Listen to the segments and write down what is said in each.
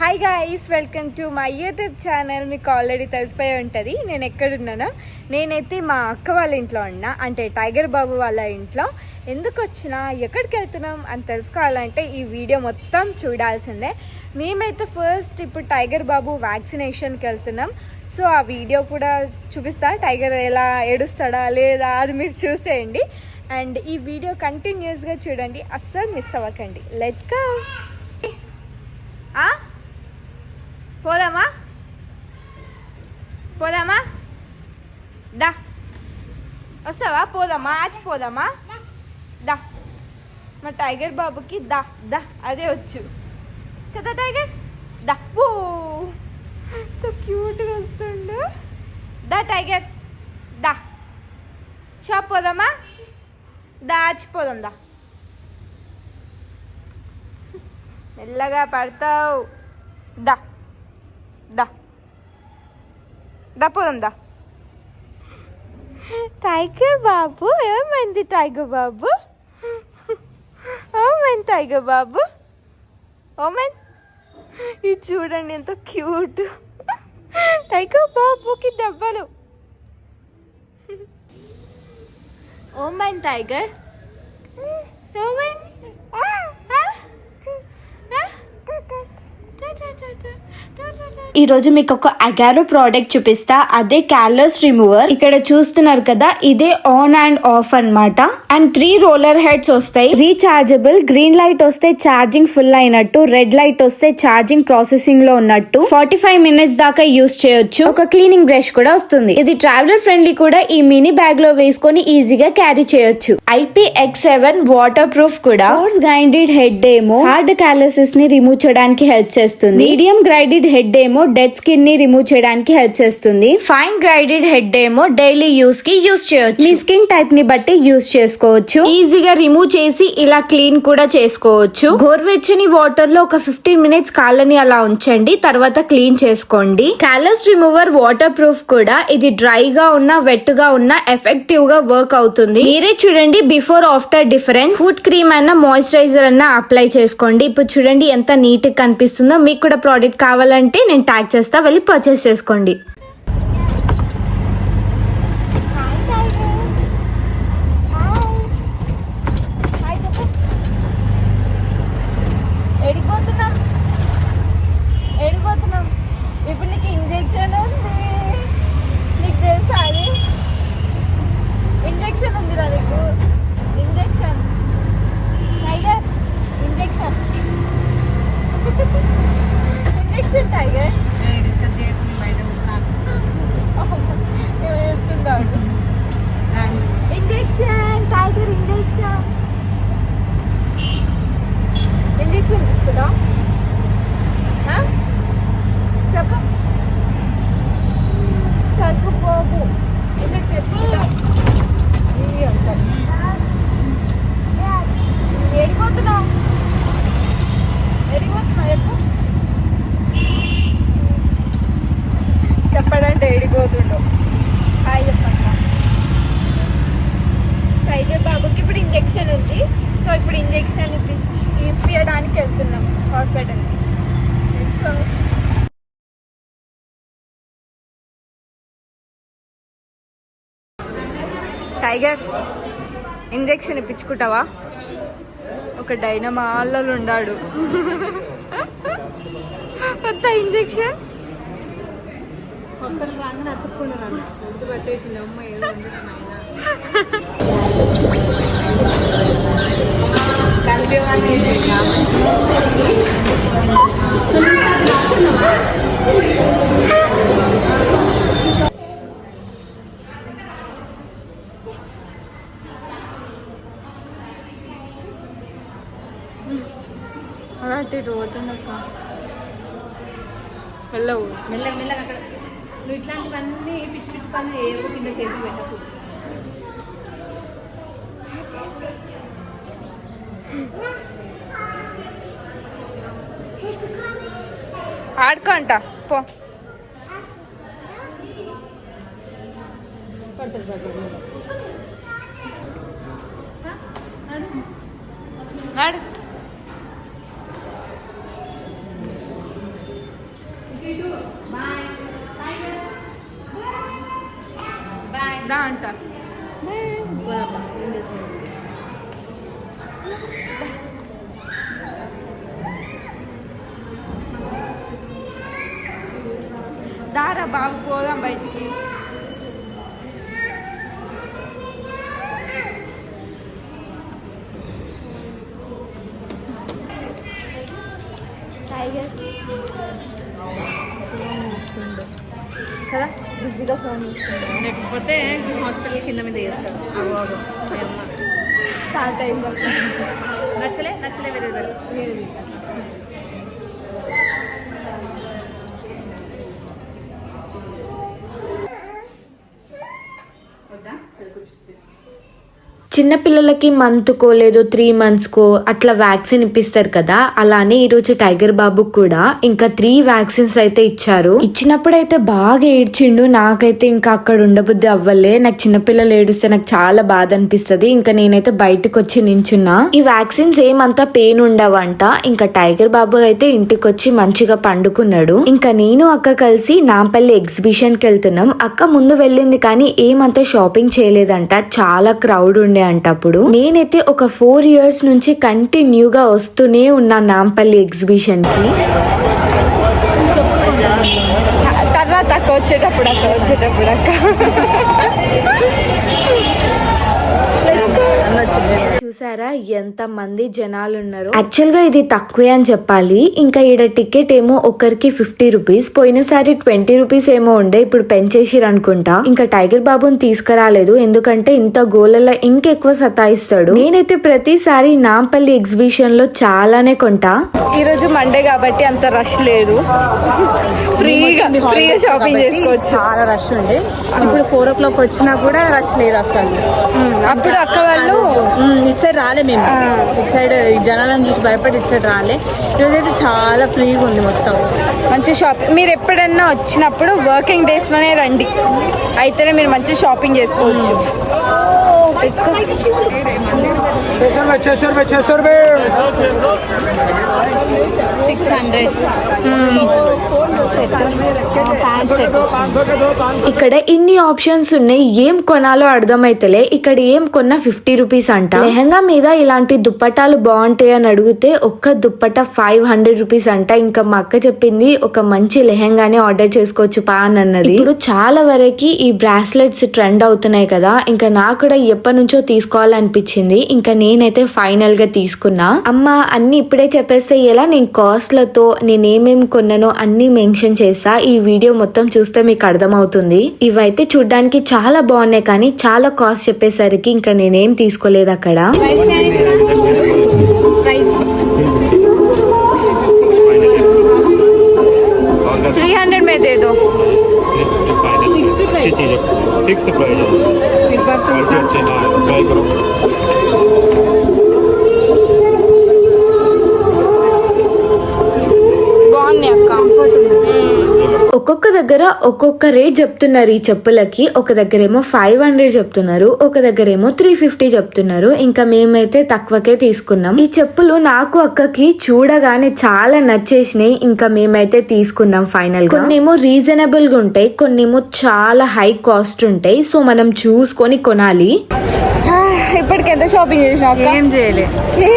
Hi guys, welcome to my YouTube channel. మీకు already తెలిసిపోయి ఉంటుంది నేను ఎక్కడున్నానో. నేనైతే మా అక్క వాళ్ళ ఇంట్లో ఉన్నా, అంటే టైగర్ బాబు వాళ్ళ ఇంట్లో. ఎందుకు వచ్చినా, ఎక్కడికి వెళ్తున్నాం అని తెలుసుకోవాలంటే ఈ వీడియో మొత్తం చూడాల్సిందే. మేమైతే ఫస్ట్ ఇప్పుడు టైగర్ బాబు వ్యాక్సినేషన్కి వెళ్తున్నాం. సో ఆ వీడియో కూడా చూపిస్తా, టైగర్ ఎలా ఏడుస్తాడా లేదా అది మీరు చూసేయండి. అండ్ ఈ వీడియో కంటిన్యూస్గా చూడండి, అస్సలు మిస్ అవ్వకండి. Let's go. పోదామా పోదామా దా, వస్తావా? పోదామా, ఆచిపోదామా? దా. మా టైగర్ బాబుకి దా దా అదే వచ్చు కదా టైగర్. దా, ఓ క్యూట్గా వస్తుండు. దా టైగర్, దా. షాప్ పోదామా? దా, ఆచిపోదాం. దా, మెల్లగా పడతావు. దా దా దా, పోదాం. దా. టైగర్ బాబు ఏమైంది? టైగర్ బాబు ఏమైంది? టైగర్ బాబు ఏమైంది? ఇది చూడండి ఎంత క్యూట్. టైగర్ బాబుకి దెబ్బలు. ఏమైంది టైగర్? ఏమైంది? ఈ రోజు మీకు ఒక అగారో ప్రోడక్ట్ చూపిస్తా, అదే క్యాలర్స్ రిమూవర్. ఇక్కడ చూస్తున్నారు కదా, ఇదే ఆన్ అండ్ ఆఫ్ అన్నమాట. అండ్ 3 రోలర్ హెడ్స్ వస్తాయి, రీచార్జబుల్. గ్రీన్ లైట్ వస్తే ఛార్జింగ్ ఫుల్ అయినట్టు, రెడ్ లైట్ వస్తే ఛార్జింగ్ ప్రాసెసింగ్ లో ఉన్నట్టు. 45 మినిట్స్ దాకా యూస్ చేయొచ్చు. ఒక క్లీనింగ్ బ్రష్ కూడా వస్తుంది. ఇది ట్రావెలర్ ఫ్రెండ్లీ కూడా. ఈ మినీ బ్యాగ్ లో వేసుకొని ఈజీగా క్యారీ చేయొచ్చు. IP-X7 వాటర్ ప్రూఫ్ కూడా. కోర్స్ గ్రైండెడ్ హెడ్ ఏమో హార్డ్ క్యాలసిస్ ని రిమూవ్ చేయడానికి హెల్ప్ చేస్తుంది. మీడియం గ్రైడెడ్ హెడ్ ఏమో డెడ్ స్కిన్ ని రిమూవ్ చేయడానికి హెల్ప్ చేస్తుంది. ఫైన్ గ్రైడెడ్ హెడ్ ఏమో డైలీ యూస్ కి యూస్ చేయొచ్చు. మీ స్కిన్ టైప్ ని బట్టి యూస్ చేసుకోవచ్చు. ఈజీగా రిమూవ్ చేసి ఇలా క్లీన్ కూడా చేసుకోవచ్చు. గోరువెచ్చని వాటర్ లో ఒక 15 మినిట్స్ కాళ్ళని అలా ఉంచండి, తర్వాత క్లీన్ చేసుకోండి. క్యాలస్ రిమూవర్ వాటర్ ప్రూఫ్ కూడా. ఇది డ్రై గా ఉన్నా వెట్ గా ఉన్నా ఎఫెక్టివ్ గా వర్క్ అవుతుంది. మీరే చూడండి before after difference. Food cream అన్నా మాయిశ్చరైజర్ అన్నా అప్లై చేసుకోండి. ఇప్పుడు చూడండి ఎంత నీట్ గా కనిపిస్తుందో. మీకు కూడా ప్రోడక్ట్ కావాలంటే నేను ట్యాగ్ చేస్తా, వెళ్ళి పర్చేస్ చేసుకోండి. ఎడిపోతున్నాం ఇప్పుడు. నీకు ఇంజెక్షన్ ఉంది, నీకు తెలుసా? అది ఇంజెక్షన్ ఉందిరా నీకు. Injection tiger, injection injection tiger. ఏమవుతుందాడు? Injection tiger, injection. ఇంజెక్షన్ ఇచ్చుకుంటా చెప్పు. చదువుకోకు, ఎందుకు చెప్పుకుంటా? ఇవి అంటారు. ఎడిపోతున్నావు? ఎడిపోతున్నావు చెప్పు. చెప్పడంటే ఎడిపోతుండవు. హాయ్ చెప్పండి. టైగర్ బాబుకి ఇప్పుడు ఇంజెక్షన్ ఉంది. సో ఇప్పుడు ఇంజెక్షన్ ఇప్పించడానికి వెళ్తున్నాం హాస్పిటల్కి. టైగర్, ఇంజెక్షన్ ఇప్పించుకుంటావా? ఒక డైనమాల్లో ఉన్నాడు. కొత్త ఇంజెక్షన్ రాగానే అతుక్కున్నాను. ముందు పట్టేసింది అమ్మ. ఏదో ఉంది అలాంటి రోజునక్క వెళ్ళవు. మెల్లగా మెల్లగా అక్కడ నువ్వు ఇట్లాంటివన్నీ పిచ్చి పిచ్చి పనులు ఏవో కింద చేతులు పెట్టకు. ఆడుకోంట పో. నాడు దా అంట. దారా బాబు పోదాం బయటికి. కదా బిజీగా ఫోన్ చూస్తుండే, లేకపోతే హాస్పిటల్ కింద మీద చేస్తాడు. స్టార్ట్ అయింది. నచ్చలే వేరే చిన్నపిల్లలకి మంత్కో లేదో 3 monthsకో అట్లా వ్యాక్సిన్ ఇప్పిస్తారు కదా, అలానే ఈరోజు టైగర్ బాబు కూడా ఇంకా 3 vaccines అయితే ఇచ్చారు. ఇచ్చినప్పుడైతే బాగా ఏడ్చిండు. నాకైతే ఇంకా అక్కడ ఉండబుద్ధి అవ్వలే. నాకు చిన్నపిల్లలు ఏడిస్తే నాకు చాలా బాధ అనిపిస్తుంది. ఇంకా నేనైతే బయటకు వచ్చి నించున్నా. ఈ వ్యాక్సిన్స్ ఏమంతా పెయిన్ ఉండవంట. ఇంకా టైగర్ బాబు అయితే ఇంటికి వచ్చి మంచిగా పండుకున్నాడు. ఇంకా నేను అక్క కలిసి నాంపల్లి ఎగ్జిబిషన్ కి వెళ్తున్నాం. అక్క ముందు వెళ్ళింది కానీ ఏమంతా షాపింగ్ చేయలేదంట. చాలా క్రౌడ్ ఉండే అంట. అప్పుడు నేనైతే ఒక 4 years నుంచి కంటిన్యూగా వస్తూనే ఉన్నా నాంపల్లి ఎగ్జిబిషన్ కి. తర్వాత అక్క వచ్చేటప్పుడు చూసారా ఎంత మంది జనాలు ఉన్నారు. యాక్చువల్ గా ఇది తక్కువే అని చెప్పాలి. ఇంకా ఈడ టికెట్ ఏమో ఒకరికి 50 rupees, పోయినసారి 20 rupees ఏమో ఉండే, ఇప్పుడు పెంచేసిరు అనుకుంటా. ఇంకా టైగర్ బాబుని తీసుకురాలేదు ఎందుకంటే ఇంత గోలలో ఇంకెక్కువ సతాయిస్తాడు. నేనైతే ప్రతిసారి నాంపల్లి ఎగ్జిబిషన్ లో చాలానే కొంటా. ఈ రోజు మండే కాబట్టి అంత రష్ లేదు, ఫ్రీగా షాపింగ్ చేసుకోవచ్చు. చాలా రష్ ఉండే. ఇప్పుడు 4 o'clock వచ్చినా కూడా రష్ లేదు అసలు. అప్పుడు అక్క వాళ్ళు ఇటు సైడ్ రాలే మేము. ఇటు సైడ్ జనాలను చూసి భయపడి ఇటు సైడ్ రాలే. ఈరోజైతే చాలా ఫ్రీగా ఉంది మొత్తం. మంచి షాపింగ్. మీరు ఎప్పుడన్నా వచ్చినప్పుడు వర్కింగ్ డేస్ లోనే రండి, అయితేనే మీరు మంచి షాపింగ్ చేసుకోవచ్చు. ఇక్కడ ఇన్ని ఆప్షన్స్ ఉన్నాయి, ఏం కొనాలో అర్థమైతలే. ఇక్కడ ఏం కొన్నా 50 rupees అంట. లెహంగా మీద ఇలాంటి దుప్పటాలు బాగుంటాయి అని అడిగితే ఒక్క దుప్పట 500 rupees అంట. ఇంకా మా అక్క చెప్పింది ఒక మంచి లెహంగానే ఆర్డర్ చేసుకోవచ్చు పా అని అన్నది. ఇప్పుడు చాలా వరకు ఈ బ్రాస్లెట్స్ ట్రెండ్ అవుతున్నాయి కదా, ఇంకా నాకు కూడా ఎప్పటి నుంచో తీసుకోవాలనిపించింది. ఇంకా నేనైతే ఫైనల్ గా తీసుకున్నా. అమ్మ అన్ని ఇప్పుడే చెప్పేస్తే ఎలా, నేను కాస్ట్లతో నేనేమేం కొన్నానో అన్ని మెన్షన్ చేస్తా. ఈ వీడియో మొత్తం చూస్తే మీకు అర్థమవుతుంది. ఇవైతే చూడ్డానికి చాలా బాగున్నాయి కానీ చాలా కాస్ట్ చెప్పేసరికి ఇంకా నేనేం తీసుకోలేదు అక్కడ. 300 में दे दो. अच्छी चीज़ है, फिक्स प्राइस है, क्वालिटी अच्छी है, ट्राई करो. బాగున్నాయి అక్క. ఒక్కొక్క దగ్గర ఒక్కొక్క రేట్ చెప్తున్నారు ఈ చెప్పులకి. ఒక దగ్గర ఏమో 500 చెప్తున్నారు, ఒక దగ్గర ఏమో 350 చెప్తున్నారు. ఇంకా మేమైతే తక్కువకే తీసుకున్నాం. ఈ చెప్పులు నాకు అక్కకి చూడగానే చాలా నచ్చేసినాయి. ఇంకా మేమైతే తీసుకున్నాం ఫైనల్ గా. కొన్నేమో రీజనబుల్ గా ఉంటాయి, కొన్నేమో చాలా హై కాస్ట్ ఉంటాయి. సో మనం చూసుకొని కొనాలి. ఇప్పటికి ఎంత షాపింగ్ చేసినావు?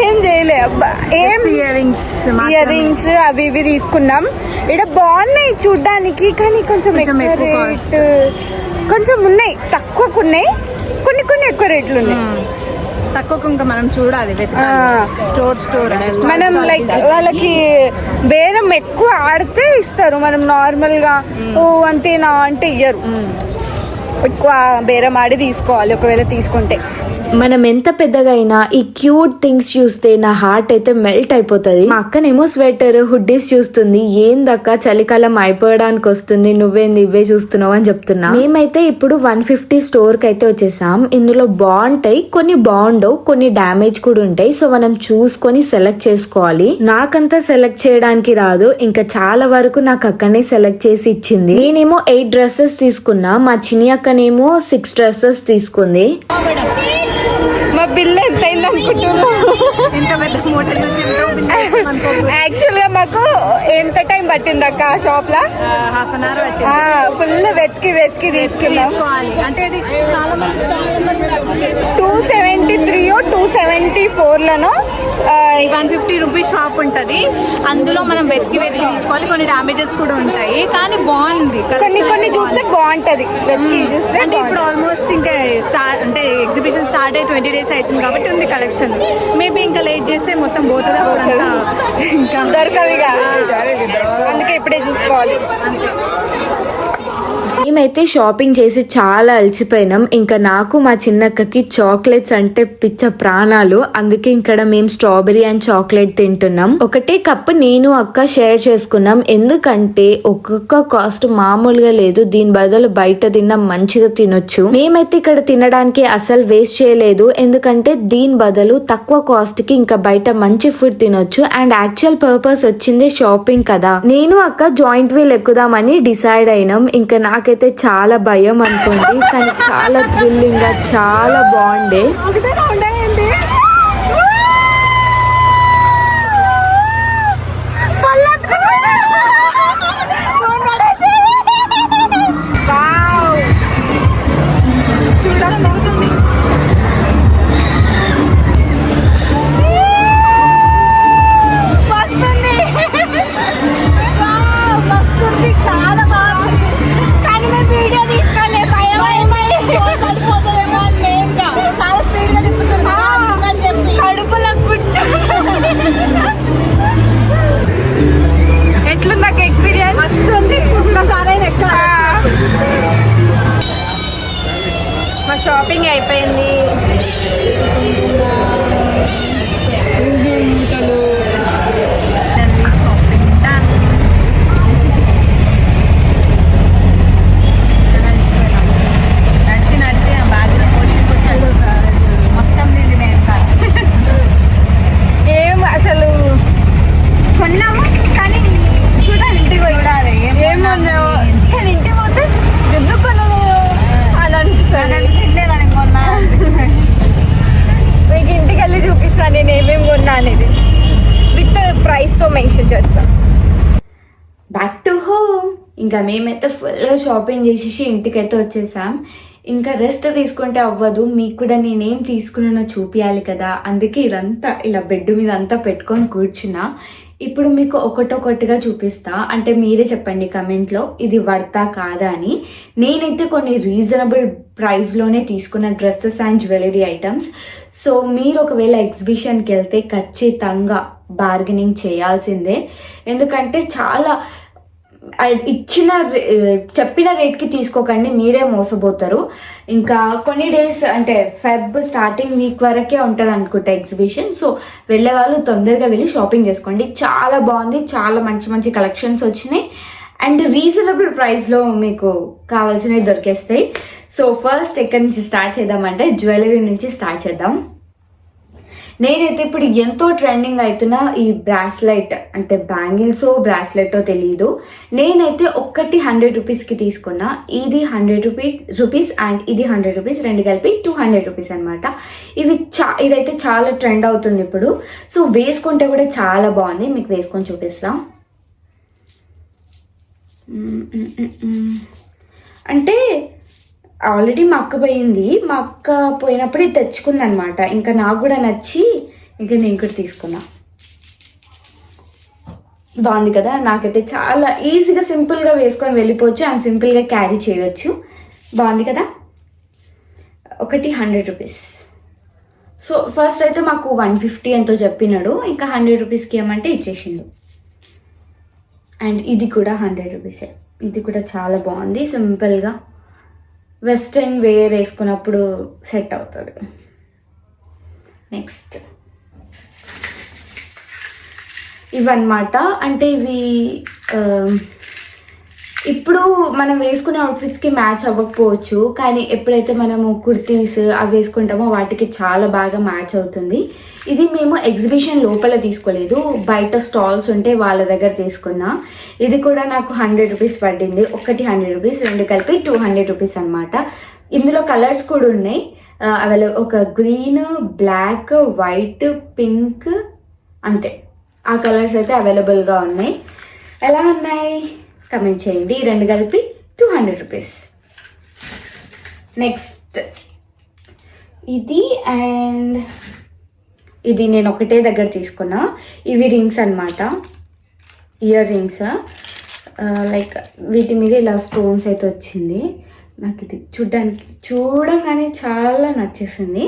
ఏం చేయలే అబ్బా. ఇయర్ రింగ్స్ అవి ఇవి తీసుకున్నాం. ఇక్కడ బాగున్నాయి చూడ్డానికి కానీ కొంచెం ఎక్కువ రేట్. కొంచెం ఉన్నాయి, తక్కువకు ఉన్నాయి, కొన్ని ఎక్కువ రేట్లు ఉన్నాయి. తక్కువ ఇంకా మనం చూడాలి, స్టోర్ మనం లైక్ వాళ్ళకి బేరం ఎక్కువ ఆడితే ఇస్తారు. మనం నార్మల్ గా ఓ అంతేనా అంటే ఇయ్యరు. ఎక్కువ బేరం ఆడి తీసుకోవాలి ఒకవేళ తీసుకుంటే. మనం ఎంత పెద్దగా అయినా ఈ క్యూట్ థింగ్స్ చూస్తే నా హార్ట్ అయితే మెల్ట్ అయిపోతుంది. మా అక్కనేమో స్వెటర్ హుడ్డీస్ చూస్తుంది. ఏందక్క చలికాలం అయిపోవడానికి వస్తుంది, నువ్వేంది ఇవే చూస్తున్నావు అని చెప్తున్నా. మేమైతే ఇప్పుడు 150 స్టోర్ కి అయితే వచ్చేసాం. ఇందులో బాగుంటాయి, కొన్ని బాగుండవు, కొన్ని డ్యామేజ్ కూడా ఉంటాయి. సో మనం చూసుకొని సెలెక్ట్ చేసుకోవాలి. నాకంతా సెలెక్ట్ చేయడానికి రాదు, ఇంకా చాలా వరకు నాకు అక్కనే సెలెక్ట్ చేసి ఇచ్చింది. నేనేమో 8 dresses తీసుకున్నా, మా చిన్ని అక్కనేమో 6 dresses తీసుకుంది. మా బిల్ ఎంత అయింది అనుకుంటున్నాను? ఇంత పెద్ద మూట యాక్చువల్గా మాకు ఎంత టైం పట్టింది అక్క ఆ షాప్లో? హాఫ్ అన్ అవర్ పట్టింది. ఫుల్ వెతికి తీసుకున్నాం. తీసుకోవాలి అంటే ఇది చాలా మంది 273 274 150 రూపీస్ షాప్ ఉంటుంది. అందులో మనం వెతికి తీసుకోవాలి. కొన్ని డ్యామేజెస్ కూడా ఉంటాయి కానీ బాగుంది. కొన్ని చూస్తే బాగుంటది, వెతికి చూస్తే. అంటే ఇప్పుడు ఆల్మోస్ట్ ఇంకా అంటే ఎగ్జిబిషన్ స్టార్ట్ అయ్యి 20 days అవుతుంది కాబట్టి ఉంది కలెక్షన్. మేబీ ఇంకా లేట్ చేస్తే మొత్తం పోతుంది, అప్పుడంతా ఇంకా దొరకవిగా, అందుకే ఇప్పుడే చూసుకోవాలి. మేమైతే షాపింగ్ చేసి చాలా అలసిపోయినాం. ఇంకా నాకు మా చిన్నక్కకి చాక్లెట్స్ అంటే పిచ్చ ప్రాణాలు. అందుకే ఇక్కడ మేము స్ట్రాబెరీ అండ్ చాక్లెట్ తింటున్నాం. ఒకటే కప్ నేను అక్క షేర్ చేసుకున్నాం. ఎందుకంటే ఒక్కొక్క కాస్ట్ మామూలుగా లేదు. దీని బదులు బయట తిన్నా మంచిగా తినొచ్చు. మేమైతే ఇక్కడ తినడానికి అసలు వేస్ట్ చేయలేదు. ఎందుకంటే దీని బదులు తక్కువ కాస్ట్ కి ఇంకా బయట మంచి ఫుడ్ తినొచ్చు. అండ్ యాక్చువల్ పర్పస్ వచ్చింది షాపింగ్ కదా. నేను అక్క జాయింట్ వీల్ ఎక్కుదామని డిసైడ్ అయినాం. ఇంకా నాకైతే చాలా భయం అనుకోండి, కానీ చాలా థ్రిల్లింగ్ గా చాలా బాగుండే. చాలా బాగుంది కానీ మేము వీడియో తీసుకోలే, భయం పడిపోతుందేమో అని మెయిన్గా చాలా స్పీడ్గా తిప్పుతున్నాం అని చెప్పి కడుపులో ఎట్లుంది నాకు ఎక్స్పీరియన్స్? వస్తుంది. ఒక్కసారి మా షాపింగ్ అయిపోయింది. ఏం అసలు కొన్నాము కానీ చూడాలి, ఇంటికి పోయాలి ఏమన్నావు కానీ ఇంటికి పోతే ఎందుకు కొన్నాము అని అనిపిస్తుంది. కొన్నా మీకు ఇంటికి వెళ్ళి చూపిస్తాను నేను ఏమేమి కొన్నా అనేది, విత్ ప్రైస్తో మెన్షన్ చేస్తాను. Back to home. ఇంకా మేమైతే ఫుల్గా షాపింగ్ చేసేసి ఇంటికైతే వచ్చేసాం. ఇంకా రెస్ట్ తీసుకుంటే అవ్వదు, మీకు కూడా నేనేం తీసుకున్నానో చూపించాలి కదా. అందుకే ఇదంతా ఇలా బెడ్ మీద అంతా పెట్టుకొని కూర్చున్నా. ఇప్పుడు మీకు ఒకటొకటిగా చూపిస్తా. అంటే మీరే చెప్పండి కమెంట్లో ఇది వర్తా కాదా అని. నేనైతే కొన్ని రీజనబుల్ ప్రైస్లోనే తీసుకున్న dresses and jewellery items. So మీరు ఒకవేళ ఎగ్జిబిషన్కి వెళ్తే ఖచ్చితంగా బార్గెనింగ్ చేయాల్సిందే. ఎందుకంటే చాలా చెప్పిన రేట్కి తీసుకోకండి, మీరే మోసపోతారు. ఇంకా కొన్ని డేస్ అంటే ఫెబ్ స్టార్టింగ్ వీక్ వరకే ఉంటుంది అనుకుంటా ఎగ్జిబిషన్. సో వెళ్ళే వాళ్ళు తొందరగా వెళ్ళి షాపింగ్ చేసుకోండి. చాలా బాగుంది, చాలా మంచి మంచి కలెక్షన్స్ వచ్చినాయి అండ్ రీజనబుల్ ప్రైస్లో మీకు కావాల్సినవి దొరికేస్తాయి. సో ఫస్ట్ ఎక్కడి నుంచి స్టార్ట్ చేద్దామంటే జ్యువెలరీ నుంచి స్టార్ట్ చేద్దాం. నేనైతే ఇప్పుడు ఎంతో ట్రెండింగ్ అవుతున్న ఈ బ్రాస్లైట్ అంటే బ్యాంగిల్స్ బ్రాస్లైటో తెలియదు. నేనైతే ఒక్కటి 100 రూపీస్కి తీసుకున్నా. ఇది 100 రూపీస్ అండ్ ఇది 100 రూపీస్, రెండు కలిపి 200 రూపీస్ అనమాట. ఇదైతే చాలా ట్రెండ్ అవుతుంది ఇప్పుడు. సో వేసుకుంటే కూడా చాలా బాగుంది, మీకు వేసుకొని చూపిస్తాం. అంటే ఆల్రెడీ మా అక్క పోయింది, మా అక్క పోయినప్పుడు ఇది తెచ్చుకుంది అనమాట. ఇంకా నాకు కూడా నచ్చి ఇంకా నేను కూడా తీసుకున్నా. బాగుంది కదా, నాకైతే చాలా ఈజీగా సింపుల్గా వేసుకొని వెళ్ళిపోవచ్చు అండ్ సింపుల్గా క్యారీ చేయవచ్చు. బాగుంది కదా. ఒకటి 100 రూపీస్. సో ఫస్ట్ అయితే మాకు 150 ఎంతో చెప్పినాడు, ఇంకా 100 రూపీస్కి ఏమంటే ఇచ్చేసిండు. అండ్ ఇది కూడా 100 రూపీసే. ఇది కూడా చాలా బాగుంది, సింపుల్గా వెస్ట్రన్ వేర్ వేసుకున్నప్పుడు సెట్ అవుతుంది. నెక్స్ట్ ఇవన్నమాట. అంటే ఇవి ఇప్పుడు మనం వేసుకునే అవుట్ఫిట్స్కి మ్యాచ్ అవ్వకపోవచ్చు, కానీ ఎప్పుడైతే మనము కుర్తీస్ అవి వేసుకుంటామో వాటికి చాలా బాగా మ్యాచ్ అవుతుంది. ఇది మేము ఎగ్జిబిషన్ లోపల తీసుకోలేదు, బయట స్టాల్స్ ఉంటే వాళ్ళ దగ్గర తీసుకున్నా. ఇది కూడా నాకు 100 రూపీస్ పడింది. ఒకటి 100 రూపీస్, రెండు కలిపి 200 రూపీస్ అనమాట. ఇందులో కలర్స్ కూడా ఉన్నాయి. అవైలబుల్. ఒక గ్రీన్, బ్లాక్, వైట్, పింక్, అంతే ఆ కలర్స్ అయితే అవైలబుల్గా ఉన్నాయి. ఎలా ఉన్నాయి కమెంట్ చేయండి. ఈ రెండు కలిపి 200 రూపీస్. నెక్స్ట్ ఇది అండ్ ఇది నేను ఒకటే దగ్గర తీసుకున్నా. ఇవి రింగ్స్ అన్నమాట, ఇయర్ రింగ్స్. లైక్ వీటి మీద ఇలా స్టోన్స్ అయితే వచ్చింది. నాకు ఇది చూడంగానే చాలా నచ్చేసింది.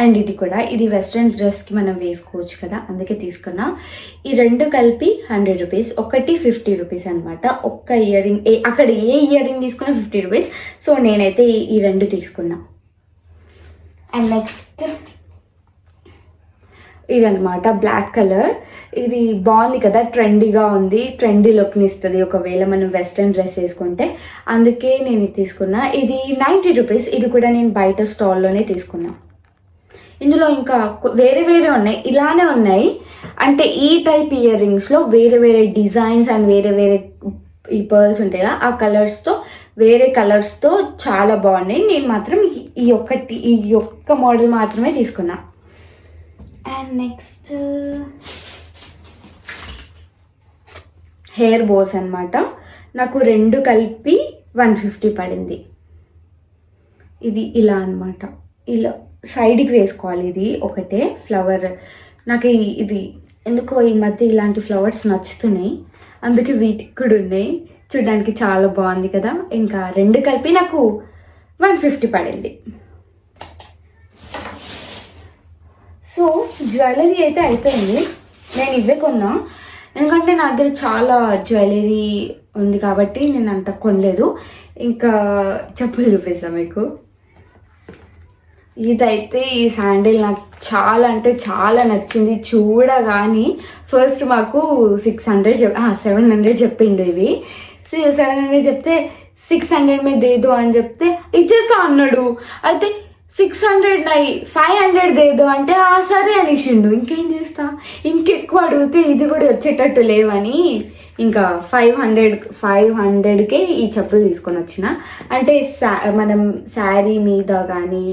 అండ్ ఇది కూడా, ఇది వెస్ట్రన్ డ్రెస్కి మనం వేసుకోవచ్చు కదా, అందుకే తీసుకున్నా. ఈ రెండు కలిపి 100 రూపీస్. ఒకటి 50 రూపీస్ అనమాట. ఒక్క ఇయర్ రింగ్, అక్కడ ఏ ఇయర్ రింగ్ తీసుకున్నా 50 రూపీస్. సో నేనైతే ఈ రెండు తీసుకున్నా. అండ్ నెక్స్ట్ ఇదనమాట, బ్లాక్ కలర్. ఇది బాగుంది కదా, ట్రెండీగా ఉంది, ట్రెండీ లుక్ని ఇస్తుంది ఒకవేళ మనం వెస్ట్రన్ డ్రెస్ వేసుకుంటే. అందుకే నేను ఇది తీసుకున్నా. ఇది 90 రూపీస్. ఇది కూడా నేను బయట స్టాల్లోనే తీసుకున్నా. ఇందులో ఇంకా వేరే వేరే ఉన్నాయి, ఇలానే ఉన్నాయి. అంటే ఈ టైప్ ఇయర్ రింగ్స్లో వేరే వేరే డిజైన్స్ అండ్ వేరే వేరే ఈ పర్ల్స్ ఉంటాయి కదా, ఆ కలర్స్తో వేరే కలర్స్తో చాలా బాగున్నాయి. నేను మాత్రం ఈ ఒక్క మోడల్ మాత్రమే తీసుకున్నా. అండ్ నెక్స్ట్ హెయిర్ బోస్ అనమాట. నాకు రెండు కలిపి 150 పడింది. ఇది ఇలా అనమాట, ఇలా సైడ్కి వేసుకోవాలి. ఇది ఒకటే ఫ్లవర్. నాకు ఇది ఎందుకో ఈ మధ్య ఇలాంటి ఫ్లవర్స్ నచ్చుతున్నాయి, అందుకే వీటికి కూడా ఉన్నాయి. చూడడానికి చాలా బాగుంది కదా. ఇంకా రెండు కలిపి నాకు 150 పడింది. సో జ్యువెలరీ అయితే అయిపోయింది. నేను ఇవే కొన్నా, ఎందుకంటే నా దగ్గర చాలా జ్యువెలరీ ఉంది కాబట్టి నేను అంత కొనలేదు. ఇంకా చెప్పులు చూపిస్తాను మీకు. ఇదైతే ఈ శాండిల్ నాకు చాలా అంటే చాలా నచ్చింది. చూడగానే ఫస్ట్ మాకు 700 చెప్పిండు ఇవి. 700 చెప్తే 600 మీద దేదో అని చెప్తే ఇచ్చేస్తా అన్నాడు. అయితే 600 నాయి 500 దేదో అంటే సరే అనేసిండు. ఇంకేం చేస్తా, ఇంకెక్కువ అడిగితే ఇది కూడా వచ్చేటట్టు లేవని ఇంకా 500కే ఈ చెప్పులు తీసుకొని వచ్చిన. అంటే మనం శారీ మీద కానీ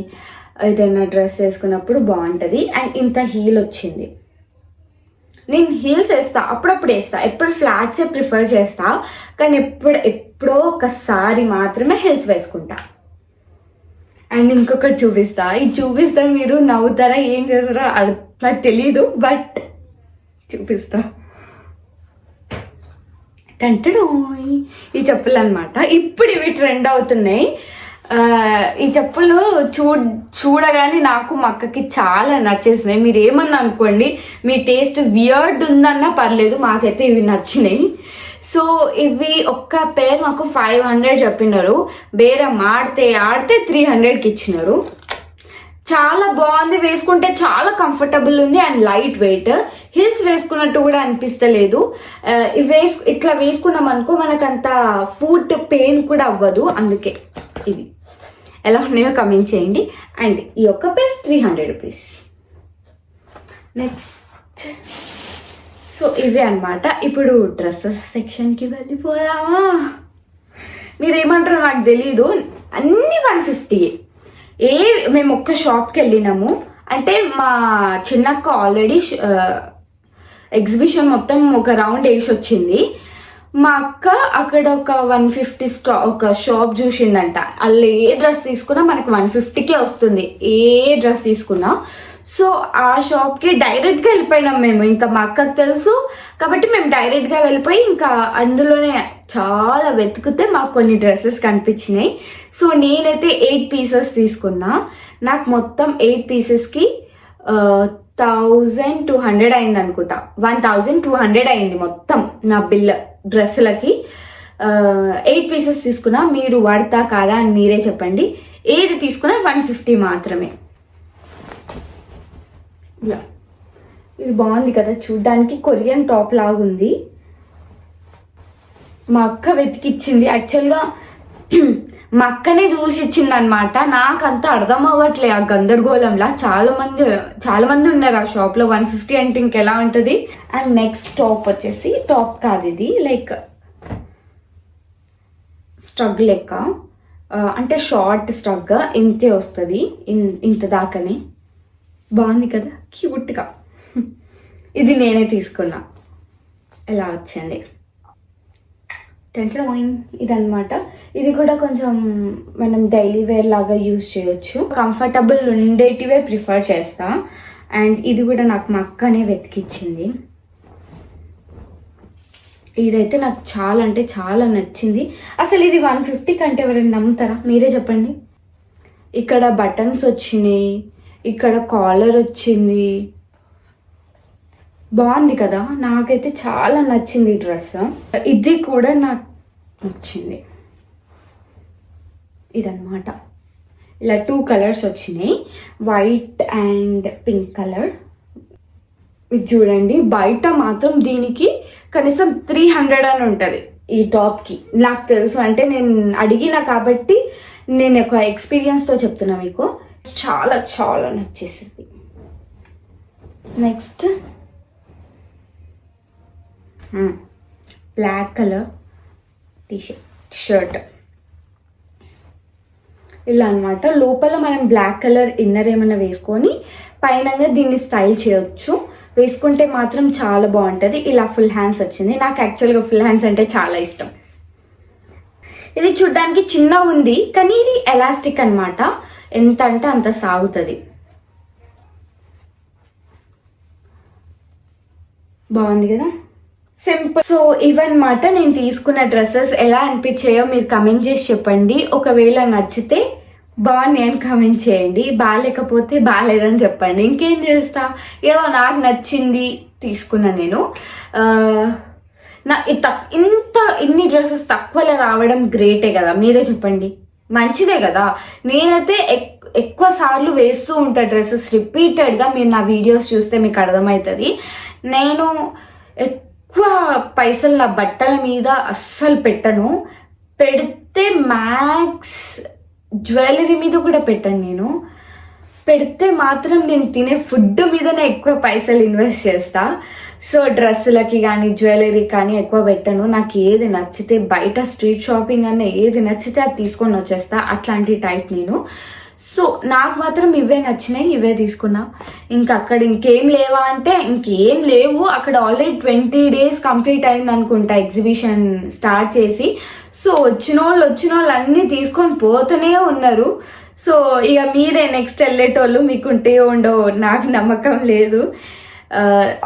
ఏదైనా డ్రెస్ వేసుకున్నప్పుడు బాగుంటుంది. అండ్ ఇంత హీల్ వచ్చింది. నేను హీల్స్ వేస్తా, అప్పుడప్పుడు వేస్తా, ఎప్పుడు ఫ్లాట్సే ప్రిఫర్ చేస్తా. కానీ ఎప్పుడో ఒకసారి మాత్రమే హీల్స్ వేసుకుంటా. అండ్ ఇంకొకటి చూపిస్తా. ఇది చూపిస్తా మీరు నవ్వుతారా ఏం చేస్తారో నాకు తెలీదు, బట్ చూపిస్తా. టంటడో ఈ చెప్పులు అనమాట. ఇప్పుడు ఇవి ట్రెండ్ అవుతున్నాయి. ఈ చెప్పులు చూడగానే నాకు మా అక్కకి చాలా నచ్చేసినాయి. మీరు ఏమన్నా అనుకోండి, మీ టేస్ట్ వియర్డ్ ఉందన్నా పర్లేదు, మాకైతే ఇవి నచ్చినాయి. సో ఇవి ఒక్క పేరు మాకు 500 చెప్పినారు. బేరం ఆడితే 300కి ఇచ్చినారు. చాలా బాగుంది, వేసుకుంటే చాలా కంఫర్టబుల్ ఉంది అండ్ లైట్ వెయిట్. హిల్స్ వేసుకున్నట్టు కూడా అనిపిస్తలేదు. ఇట్లా వేసుకున్నాం అనుకో మనకంత ఫుట్ పెయిన్ కూడా అవ్వదు. అందుకే ఇది ఎలా ఉన్నాయో కమెంట్ చేయండి. అండ్ ఈ ఒక్క పేరు 300 రూపీస్. నెక్స్ట్ సో ఇవే అనమాట. ఇప్పుడు డ్రెస్సెస్ సెక్షన్కి వెళ్ళిపోదామా? మీరేమంటారో నాకు తెలీదు. అన్నీ 150. మేము ఒక్క షాప్కి వెళ్ళినాము. అంటే మా చిన్నక్క ఆల్రెడీ ఎగ్జిబిషన్ మొత్తం ఒక రౌండ్ వేసి వచ్చింది. మా అక్క అక్కడ ఒక 150 ఒక షాప్ చూసిందంట. వాళ్ళు ఏ డ్రెస్ తీసుకున్నా మనకు 150కే వస్తుంది, ఏ డ్రెస్ తీసుకున్నా. సో ఆ షాప్కి డైరెక్ట్గా వెళ్ళిపోయినాం మేము. ఇంకా మా అక్కకు తెలుసు కాబట్టి మేము డైరెక్ట్గా వెళ్ళిపోయి ఇంకా అందులోనే చాలా వెతికితే మాకు కొన్ని డ్రెస్సెస్ కనిపించినాయి. సో నేనైతే 8 పీసెస్ తీసుకున్నా. నాకు మొత్తం 8 పీసెస్కి 1200 అయింది అనుకుంటా. 1200 అయింది మొత్తం నా బిల్ డ్రెస్సులకి. 8 పీసెస్ తీసుకున్నా. మీరు వాడతా కాదా అని మీరే చెప్పండి. ఏది తీసుకున్నా 150 మాత్రమే. ఇలా ఇది బాగుంది కదా చూడ్డానికి, కొరియన్ టాప్ లాగుంది. మా అక్క వెతికిచ్చింది. యాక్చువల్గా మా అక్కనే చూసి ఇచ్చింది అనమాట. నాకంతా అర్థం అవ్వట్లే ఆ గందరగోళంలా. చాలా మంది ఉన్నారు ఆ షాప్లో. 150 అంటే ఇంకెలా ఉంటుంది. అండ్ నెక్స్ట్ టాప్ వచ్చేసి, టాప్ కాదు ఇది, లైక్ స్ట్రగ్ లెక్క. అంటే షార్ట్ స్టక్గా ఇంతే వస్తుంది, ఇంత దాకానే. బాగుంది కదా, క్యూట్గా. ఇది నేనే తీసుకున్నా, ఎలా వచ్చింది. ఇదన్నమాట. ఇది కూడా కొంచెం మనం డైలీ వేర్ లాగా యూజ్ చేయొచ్చు. కంఫర్టబుల్ ఉండేటివే ప్రిఫర్ చేస్తా. అండ్ ఇది కూడా నాకు మా అక్కనే వెతికిచ్చింది. ఇదైతే నాకు చాలా అంటే చాలా నచ్చింది. అసలు ఇది 150 కంటే ఎవరైనా నమ్ముతారా? మీరే చెప్పండి. ఇక్కడ బటన్స్ వచ్చినాయి, ఇక్కడ కాలర్ వచ్చింది. బాగుంది కదా, నాకైతే చాలా నచ్చింది ఈ డ్రెస్. ఇది కూడా నాకు నచ్చింది. ఇదన్నమాట. ఇలా 2 కలర్స్ వచ్చినాయి, వైట్ అండ్ పింక్ కలర్. ఇది చూడండి, బయట మాత్రం దీనికి కనీసం 300 అని ఉంటుంది ఈ టాప్కి. నాకు తెలుసు, అంటే నేను అడిగిన కాబట్టి నేను ఒక ఎక్స్పీరియన్స్తో చెప్తున్నా మీకు. చాలా చాలా నచ్చేసింది. Next black colour shirt. ఇలా అనమాట. లోపల మనం బ్లాక్ కలర్ ఇన్నర్ ఏమైనా వేసుకొని పైనంగా దీన్ని స్టైల్ చేయొచ్చు. వేసుకుంటే మాత్రం చాలా బాగుంటుంది. ఇలా ఫుల్ హ్యాండ్స్ వచ్చింది. నాకు యాక్చువల్గా ఫుల్ హ్యాండ్స్ అంటే చాలా ఇష్టం. ఇది చూడ్డానికి చిన్న ఉంది, కానీ ఇది ఎలాస్టిక్ అనమాట. ఎంత అంటే అంత సాగుతుంది. బాగుంది కదా, సింపుల్. సో ఇవన్నమాట నేను తీసుకున్న డ్రెస్సెస్. ఎలా అనిపించాయో మీరు కమెంట్ చేసి చెప్పండి. ఒకవేళ నచ్చితే బాగుంది అని కమెంట్ చేయండి, బాగాలేకపోతే బాగాలేదని చెప్పండి. ఇంకేం చేస్తా, ఏదో నాకు నచ్చింది తీసుకున్నా నేను. ఇన్ని డ్రెస్సెస్ తక్కువలో రావడం గ్రేటే కదా, మీరే చెప్పండి. మంచిదే కదా. నేనైతే ఎక్కువ సార్లు వేస్తూ ఉంటా డ్రెస్సెస్ రిపీటెడ్గా. మీరు నా వీడియోస్ చూస్తే మీకు అర్థమవుతుంది. నేను ఎక్కువ పైసలు నా బట్టల మీద అస్సలు పెట్టను. పెడితే మ్యాక్స్ జ్యువెలరీ మీద కూడా పెట్టను. నేను పెడితే మాత్రం నేను తినే ఫుడ్ మీదనే ఎక్కువ పైసలు ఇన్వెస్ట్ చేస్తా. సో డ్రెస్సులకి కానీ జ్యువెలరీ కానీ ఎక్కువ పెట్టను. నాకు ఏది నచ్చితే, బయట స్ట్రీట్ షాపింగ్ అన్న ఏది నచ్చితే అది తీసుకొని వచ్చేస్తా, అట్లాంటి టైప్ నేను. సో నాకు మాత్రం ఇవే నచ్చినాయి, ఇవే తీసుకున్నా. ఇంకా అక్కడ ఇంకేం లేవా అంటే ఇంకేం లేవు. అక్కడ ఆల్రెడీ 20 days కంప్లీట్ అయింది అనుకుంటా ఎగ్జిబిషన్ స్టార్ట్ చేసి. సో వచ్చిన వాళ్ళు అన్నీ తీసుకొని పోతూనే ఉన్నారు. సో ఇక మీరే నెక్స్ట్ వెళ్ళేటోళ్ళు, మీకుంటే ఉండవు, నాకు నమ్మకం లేదు.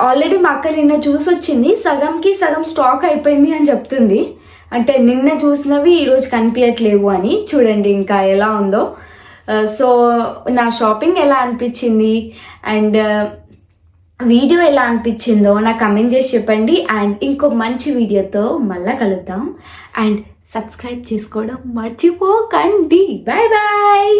ఆల్రెడీ మా అక్క నిన్న చూసి వచ్చింది, సగంకి సగం స్టాక్ అయిపోయింది అని చెప్తుంది. అంటే నిన్న చూసినవి ఈరోజు కనిపించట్లేవు అని. చూడండి ఇంకా ఎలా ఉందో. సో నా షాపింగ్ ఎలా అనిపించింది అండ్ వీడియో ఎలా అనిపించిందో నాకు కమెంట్ చేసి చెప్పండి. అండ్ ఇంకో మంచి వీడియోతో మళ్ళీ కలుద్దాం. అండ్ సబ్స్క్రైబ్ చేసుకోవడం మర్చిపోకండి. Bye bye.